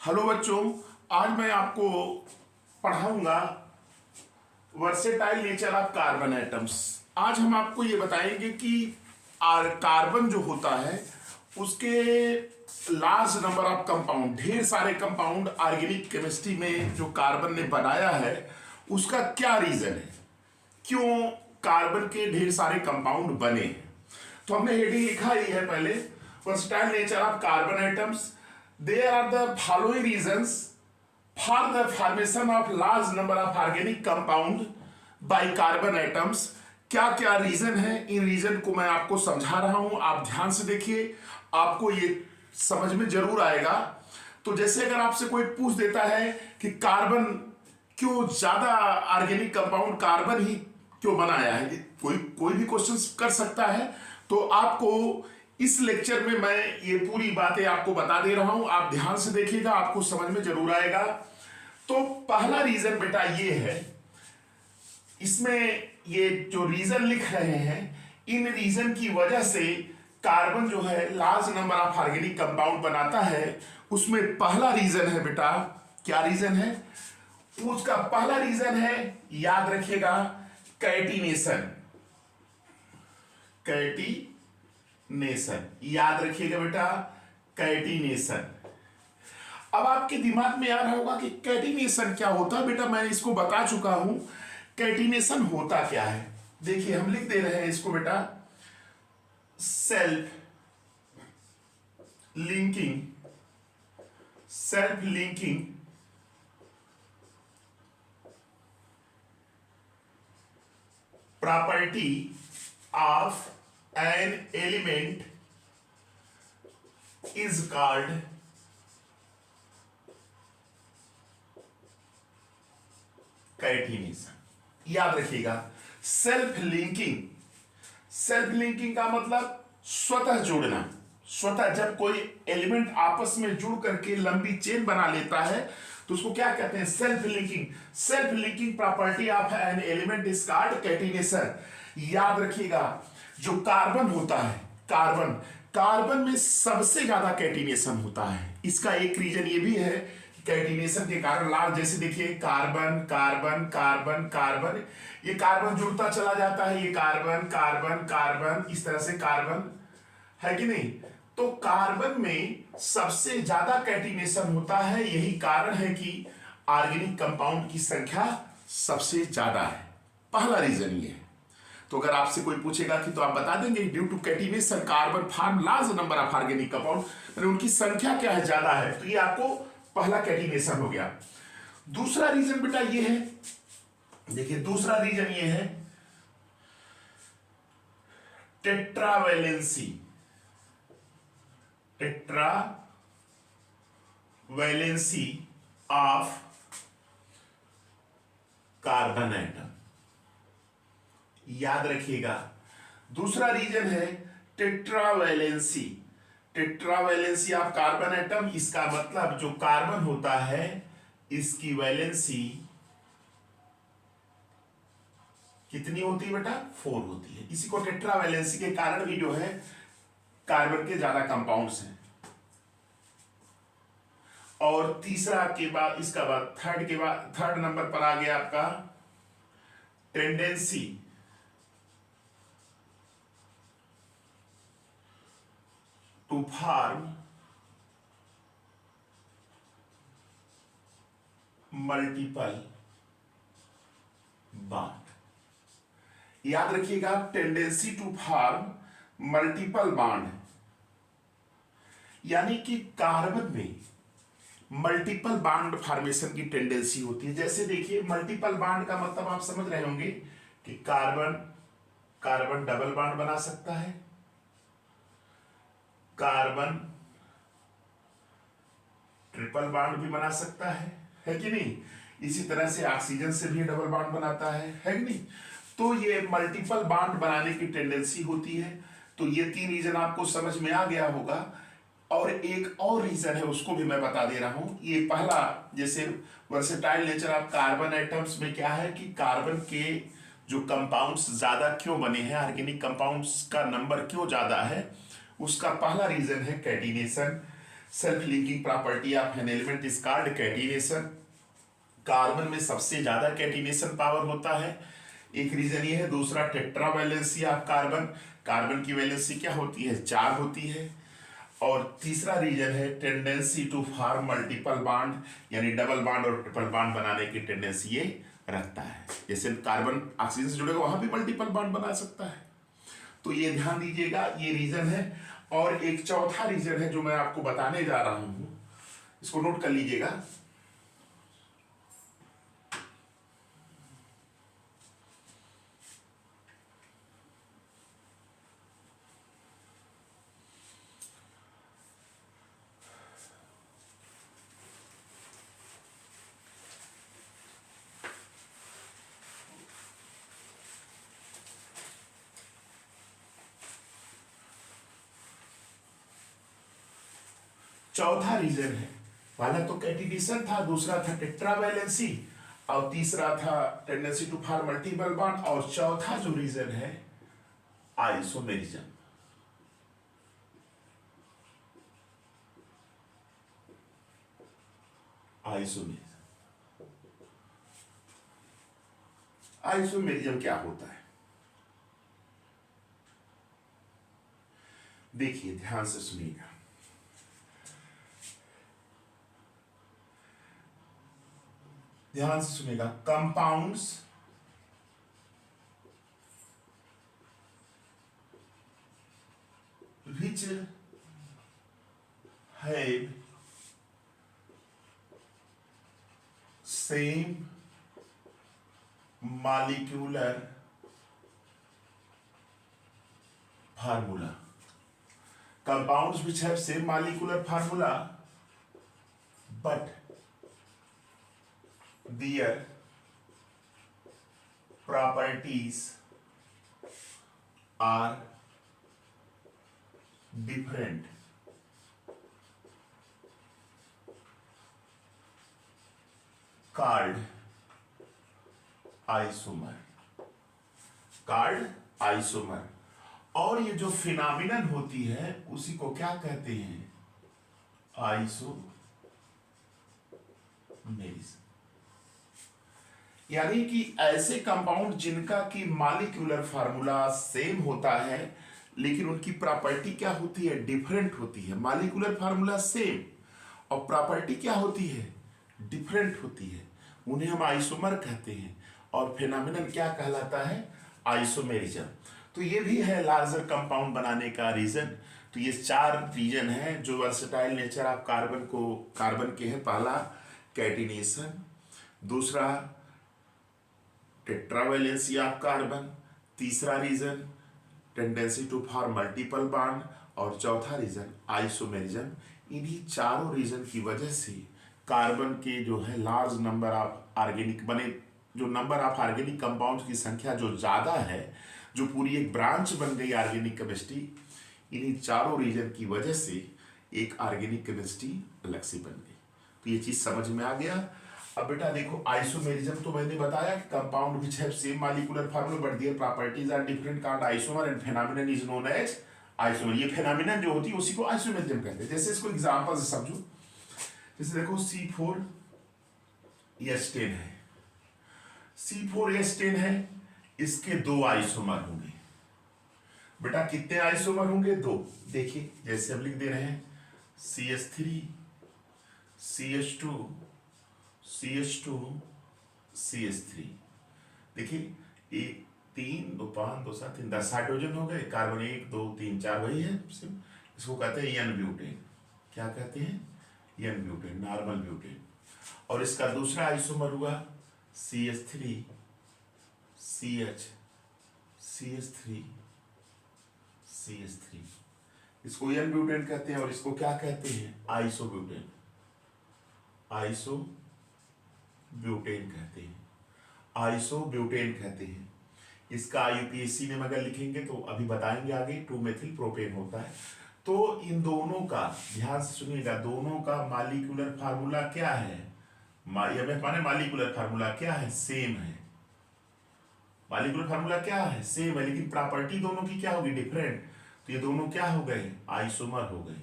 Hello बच्चों, आज मैं आपको पढ़ाऊंगा versatile nature of carbon atoms. आज हम आपको ये बताएंगे कि कार्बन जो होता है उसके लार्ज नंबर ऑफ कंपाउंड, ढेर सारे कंपाउंड ऑर्गेनिक केमिस्ट्री में जो कार्बन ने बनाया है उसका क्या रीजन है, क्यों कार्बन के ढेर सारे कंपाउंड बने। तो हमने हेडिंग लिखा ही है पहले, versatile nature of carbon atoms. There are the following reasons for the formation of large number of organic compound by carbon atoms। क्या क्या रीजन है, इन रीजन को मैं आपको समझा रहा हूं, आप ध्यान से देखिए, आपको ये समझ में जरूर आएगा। तो जैसे अगर आपसे कोई पूछ देता है कि कार्बन क्यों ज्यादा ऑर्गेनिक कंपाउंड कार्बन ही क्यों बनाया है, कोई कोई भी क्वेश्चन कर सकता है। तो आपको इस लेक्चर में मैं ये पूरी बातें आपको बता दे रहा हूं, आप ध्यान से देखिएगा, आपको समझ में जरूर आएगा। तो पहला रीजन बेटा ये है, इसमें ये जो रीजन लिख रहे हैं, इन रीजन की वजह से कार्बन जो है large number of organic compound बनाता है। उसमें पहला रीजन है बेटा, क्या रीजन है उसका? पहला रीजन है, याद रखिएगा, कैटिनेशन। कैटिनेशन याद रखिएगा बेटा, कैटिनेशन। अब आपके दिमाग में आ रहा होगा कि कैटिनेशन क्या होता है। बेटा मैं इसको बता चुका हूं, कैटिनेशन होता क्या है। देखिए हम लिख दे रहे हैं इसको बेटा, self linking property of an element is called catenation. याद रखिएगा, सेल्फ लिंकिंग का मतलब स्वतः जुड़ना। स्वतः जब कोई एलिमेंट आपस में जुड़ करके लंबी चेन बना लेता है तो उसको क्या कहते हैं? Self linking property of an element is called catenation. याद रखिएगा, जो कार्बन होता है, कार्बन में सबसे ज्यादा कैटिनेशन होता है। इसका एक रीजन ये भी है कि कैटिनेशन के कारण लार्ज, जैसे देखिए कार्बन, ये कार्बन जुड़ता चला जाता है, ये कार्बन, इस तरह से कार्बन है कि नहीं। तो कार्बन में सबसे ज्यादा कैटिनेशन होता है, यही कारण है कि ऑर्गेनिक कंपाउंड की संख्या सबसे ज्यादा है। पहला रीजन ये है। तो अगर आपसे कोई पूछेगा कि तो आप बता देंगे due to catenation carbon form large number of organic compound, मतलब उनकी संख्या क्या है, ज्यादा है। तो ये आपको पहला कैटिनेशन हो गया। दूसरा रीजन बेटा ये है, देखिए दूसरा रीजन ये है, टेट्रावैलेंसी ऑफ कार्बन एटम। याद रखिएगा, दूसरा रीजन है टेट्रावैलेंसी ऑफ कार्बन एटम। इसका मतलब जो कार्बन होता है इसकी वैलेंसी कितनी होती है बेटा? 4 होती है। इसी को टेट्रावैलेंसी के कारण भी जो है कार्बन के ज्यादा कंपाउंड्स हैं। और तीसरा के बाद, इसका बाद थर्ड नंबर पर आ गया आपका tendency to form multiple bond. याद रखिएगा, tendency to form multiple bond, यानी कि कार्बन में मल्टीपल बॉन्ड फॉर्मेशन की टेंडेंसी होती है। जैसे देखिए, मल्टीपल बॉन्ड का मतलब आप समझ रहे होंगे कि कार्बन डबल बॉन्ड बना सकता है, कार्बन ट्रिपल बॉन्ड भी बना सकता है कि नहीं। इसी तरह से ऑक्सीजन से भी डबल बॉन्ड बनाता है कि नहीं। तो ये मल्टीपल बॉन्ड बनाने की टेंडेंसी होती है। तो ये 3 रीजन आपको समझ में आ गया होगा। और एक और रीजन है, उसको भी मैं बता दे रहा हूं। ये पहला, जैसे versatile nature of carbon atoms में क्या है कि कार्बन के जो कंपाउंड्स ज्यादा क्यों बने हैं, ऑर्गेनिक कंपाउंड्स का नंबर क्यों ज्यादा है, उसका पहला रीजन है catenation. Self linking property of an element is called catenation. Carbon में सबसे ज्यादा कैटिनेशन पावर होता है, एक रीजन ये है। दूसरा tetra valency of carbon, carbon की वैलेंसी क्या होती है, 4 होती है। और तीसरा रीजन है tendency to form multiple bond, यानी डबल बॉन्ड और ट्रिपल बॉन्ड बनाने की टेंडेंसी ये रखता है। जैसे कार्बन ऑक्सीजन से जुड़ेगा वहां भी मल्टीपल बॉन्ड बना सकता है। तो ये ध्यान दीजिएगा, ये रीजन है। और एक चौथा रीजन है जो मैं आपको बताने जा रहा हूं, इसको नोट कर लीजिएगा। चौथा रीजन है, पहला तो कैटिनेशन था, दूसरा था टेट्रावैलेंसी, और तीसरा था tendency to form multiple bond, और चौथा जो रीजन है आइसोमेरिज्म। आइसोमेरिज्म क्या होता है, देखिए ध्यान से सुनिएगा। ध्यान से सुनिएगा, compounds which have same molecular formula, compounds which have same molecular formula but their properties are different, called isomer, called isomer. और ये जो फिनोमिनन होती है उसी को क्या कहते हैं, आइसोमेरिज्म। यानी कि ऐसे कंपाउंड जिनका की मॉलिक्यूलर फार्मूला सेम होता है लेकिन उनकी प्रॉपर्टी क्या होती है, डिफरेंट होती है। मॉलिक्यूलर फार्मूला सेम और प्रॉपर्टी क्या होती है, डिफरेंट होती है, उन्हें हम आइसोमर कहते हैं। और फिनोमिनन क्या कहलाता है, आइसोमेरिज्म। तो ये भी है लार्जर कंपाउंड बनाने का रीजन। तो ये 4 रीजन हैं जो वर्सेटाइल नेचर ऑफ कार्बन के हैं। पहला कैटिनेशन, दूसरा टेट्रावैलेंसी ऑफ कार्बन, तीसरा reason tendency to form multiple bond, और चौथा रीजन आइसोमेरिज्म। इन्हीं चारों रीजन की वजह से कार्बन के जो है लार्ज नंबर ऑफ ऑर्गेनिक बने, जो नंबर ऑफ ऑर्गेनिक कंपाउंड्स की संख्या जो ज़्यादा है, जो पूरी एक ब्रांच बन गई ऑर्गेनिक केमिस्ट्री, इन्हीं चारों रीजन की वजह से एक ऑर्गेनिक केमिस्ट्री अलग से बन गई। तो ये चीज़ समझ में आ गया। अब बेटा देखो, आइसोमेरिज्म तो मैंने बताया कि compound which have same molecular formula but their properties are different called isomer and phenomenon is known as isomer. ये फेनोमेनन जो होती है उसी को आइसोमेरिज्म कहते हैं। जैसे इसको एग्जांपल से समझो, जैसे देखो C4H10 है, C4H10 है, इसके 2 आइसोमर होंगे। बेटा कितने आइसोमर होंगे, 2। देखिए जैसे हम लिख दे रहे हैं CH3 CH2 CH2 CH3। देखिए 1 3 2 5 2 7 3 10 हाइड्रोजन हो गए, कार्बन 1 2 3 4 वही है। इसको कहते हैं एन ब्यूटेन। क्या कहते हैं, एन ब्यूटेन, नॉर्मल ब्यूटेन। और इसका दूसरा आइसोमर हुआ CH3 CH CH3 CH3। इसको एन ब्यूटेन कहते हैं और इसको क्या कहते हैं, आइसोब्यूटेन, आइसोब्यूटेन कहते हैं, आइसोब्यूटेन कहते हैं। इसका यूपीएससी में अगर लिखेंगे तो अभी बताएंगे आगे, 2 मेथिल प्रोपेन होता है। तो इन दोनों का ध्यान से सुनिएगा, दोनों का मॉलिक्यूलर फार्मूला क्या है, माने मॉलिक्यूलर फार्मूला क्या है, सेम है। मॉलिक्यूलर फार्मूला क्या है, सेम है, लेकिन प्रॉपर्टी दोनों की क्या होगी, डिफरेंट। तो ये दोनों क्या हो गए, आइसोमर हो गए।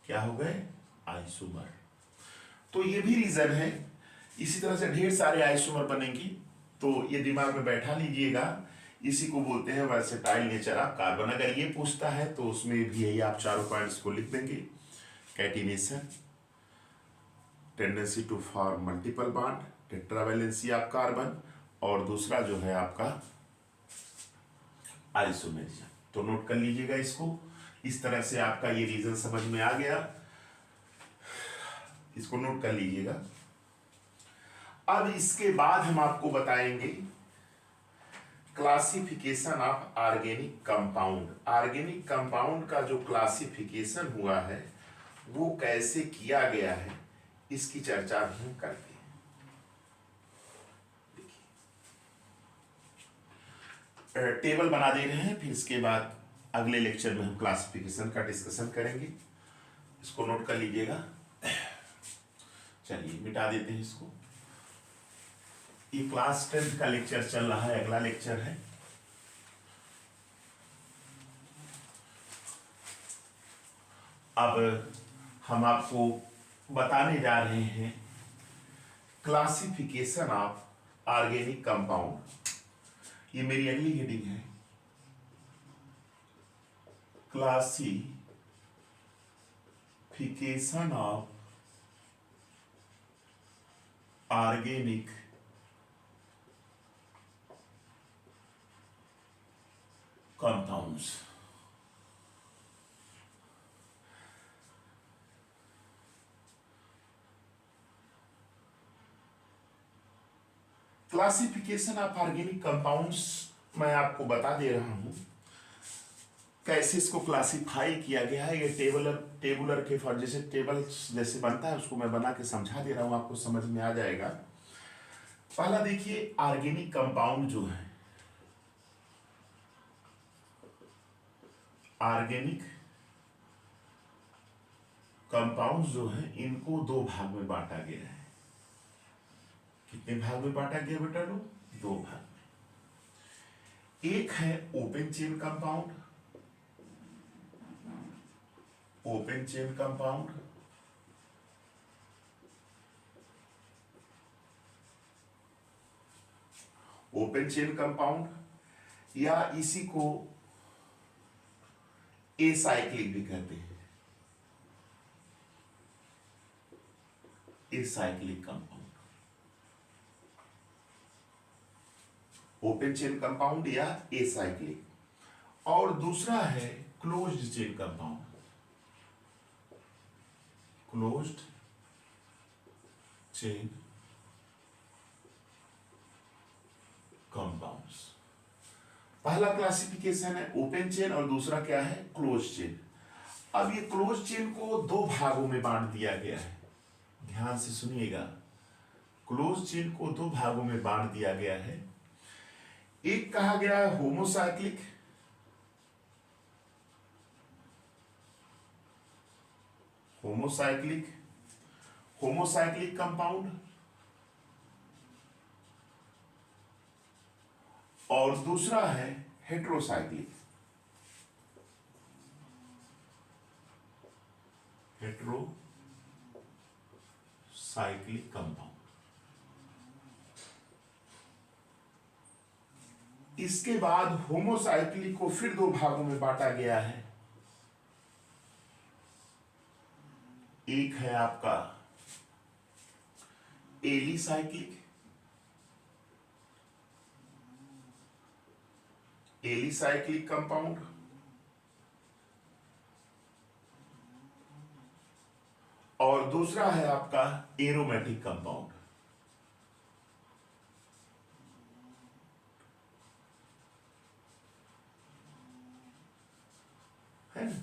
क्या हो गए, आइसोमर। तो ये भी रीजन है। इसी तरह से ढेर सारे आइसोमर बनेंगी, तो ये दिमाग में बैठा लीजिएगा। इसी को बोलते हैं वर्सेटाइल नेचर ऑफ कार्बन। अगर ये पूछता है तो उसमें भी यही आप चारों पॉइंट्स को लिख देंगे। Catenation, tendency to form multiple bond, tetravalency of carbon, और दूसरा जो है आपका आइसोमेरिज्म। तो नोट कर लीजिएगा इसको। इस तरह से आपका ये रीजन समझ में आ गया, इसको नोट कर लीजिएगा। अब इसके बाद हम आपको बताएंगे classification of organic compound. Organic compound का जो क्लासिफिकेशन हुआ है वो कैसे किया गया है, इसकी चर्चा भी हम करते हैं। देखिए, टेबल बना दे रहे हैं, फिर इसके बाद अगले लेक्चर में हम क्लासिफिकेशन का डिस्कशन करेंगे। इसको नोट कर लीजिएगा। चलिए मिटा देते हैं इसको। ये क्लास 10th का लेक्चर चल रहा है, अगला लेक्चर है। अब हम आपको बताने जा रहे हैं क्लासिफिकेशन ऑफ ऑर्गेनिक कंपाउंड। ये मेरी अगली हेडिंग है, classification of organic compounds. Classification of organic compounds मैं आपको बता दे रहा हूं कैसे इसको क्लासिफाई किया गया है। ये टेबुलर के फॉर जैसे टेबल जैसे बनता है उसको मैं बना के समझा दे रहा हूं, आपको समझ में आ जाएगा। पहला देखिए, ऑर्गेनिक कंपाउंड जो है, ऑर्गेनिक कंपाउंड जो है इनको दो भाग में बांटा गया है। कितने भाग में बांटा गया बेटा लोग? दो भाग में। एक है open chain compound, open chain compound, open chain compound, या इसी को एसाइक्लिक भी कहते हैं, acyclic compound. Open chain compound या एसाइक्लिक। और दूसरा है closed chain compound, closed chain compounds. पहला क्लासिफिकेशन है ओपन चेन और दूसरा क्या है? Close chain. अब ये क्लोज चेन को दो भागों में बांट दिया गया है, ध्यान से सुनिएगा। क्लोज चेन को दो भागों में बांट दिया गया है। एक कहा गया है होमोसाइक्लिक, होमोसाइक्लिक, होमोसाइक्लिक कंपाउंड, और दूसरा है हेट्रोसाइक्लिक, हेट्रोसाइक्लिक कंपाउंड। इसके बाद होमोसाइक्लिक को फिर दो भागों में बांटा गया है। एक है आपका एलिसाइक्लिक, एलिसाइक्लिक कंपाउंड, और दूसरा है आपका एरोमेटिक कंपाउंड। है ना,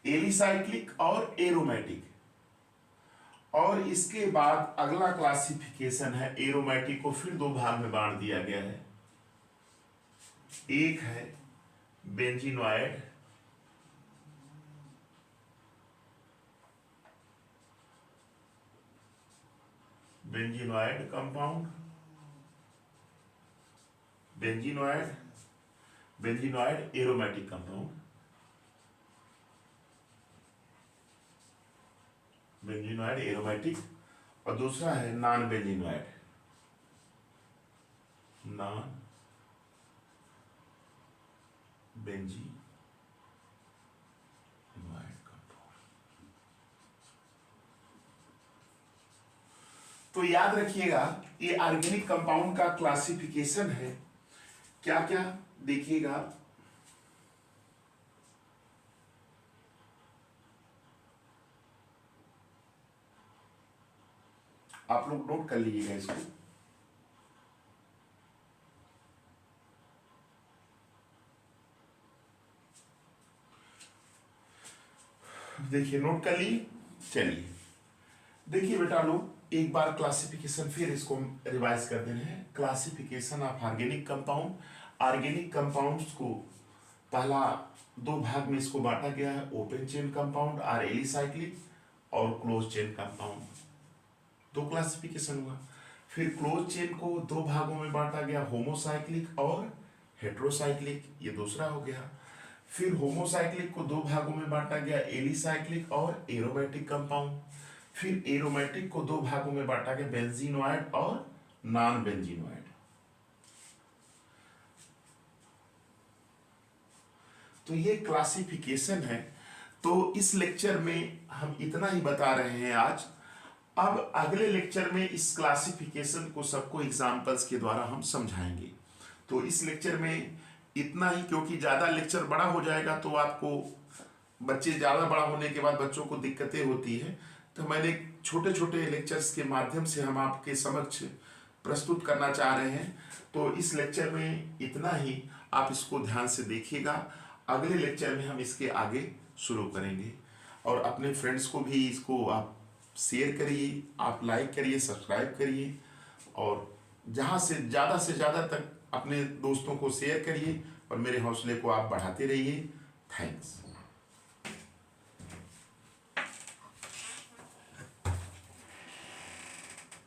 एलिसाइक्लिक और एरोमेटिक। और इसके बाद अगला क्लासिफिकेशन है एरोमेटिक को फिर दो भाग में बांट दिया गया है। एक है benzenoid, benzenoid compound, benzenoid, benzenoid aromatic compound. Benzenoid aromatic, और दूसरा है non benzenoid, non benzenoid compound. तो याद रखिएगा ये ऑर्गेनिक कंपाउंड का क्लासिफिकेशन है। क्या क्या देखिएगा, आप लोग नोट कर लीजिएगा इसको। देखिए नोट कर लिए। चलिए देखिए बेटा लोग, एक बार क्लासिफिकेशन फिर इसको रिवाइज कर दे रहे हैं। Classification of organic compound. Organic compounds को पहला दो भाग में इसको बांटा गया है, ओपन चेन कंपाउंड और एलिसाइक्लिक, और क्लोज चेन कंपाउंड। दो क्लासिफिकेशन हुआ। फिर क्लोज चेन को दो भागों में बांटा गया, होमोसाइक्लिक और हेट्रोसाइक्लिक, ये दूसरा हो गया। फिर होमोसाइक्लिक को दो भागों में बांटा गया, एलिसाइक्लिक और एरोमेटिक कंपाउंड। फिर एरोमेटिक को दो भागों में बांटा गया, बेंजीनोइड और नॉन बेंजीनोइड। तो ये क्लासिफिकेशन है। तो इस लेक्चर में हम इतना ही बता रहे हैं आज। अब अगले लेक्चर में इस क्लासिफिकेशन को सबको एग्जाम्पल्स के द्वारा हम समझाएंगे। तो इस लेक्चर में इतना ही, क्योंकि ज़्यादा लेक्चर बड़ा हो जाएगा तो आपको बच्चे ज़्यादा बड़ा होने के बाद बच्चों को दिक्कतें होती है। तो मैंने छोटे छोटे लेक्चर्स के माध्यम से हम आपके समक्ष प्रस्तुत करना चाह रहे हैं। तो इस लेक्चर में इतना ही, आप इसको ध्यान से देखिएगा। अगले लेक्चर में हम इसके आगे शुरू करेंगे। और अपने फ्रेंड्स को भी इसको आप शेयर करिए, आप लाइक करिए, सब्सक्राइब करिए, और जहाँ से ज़्यादा तक अपने दोस्तों को शेयर करिए, और मेरे हौसले को आप बढ़ाते रहिए। थैंक्स।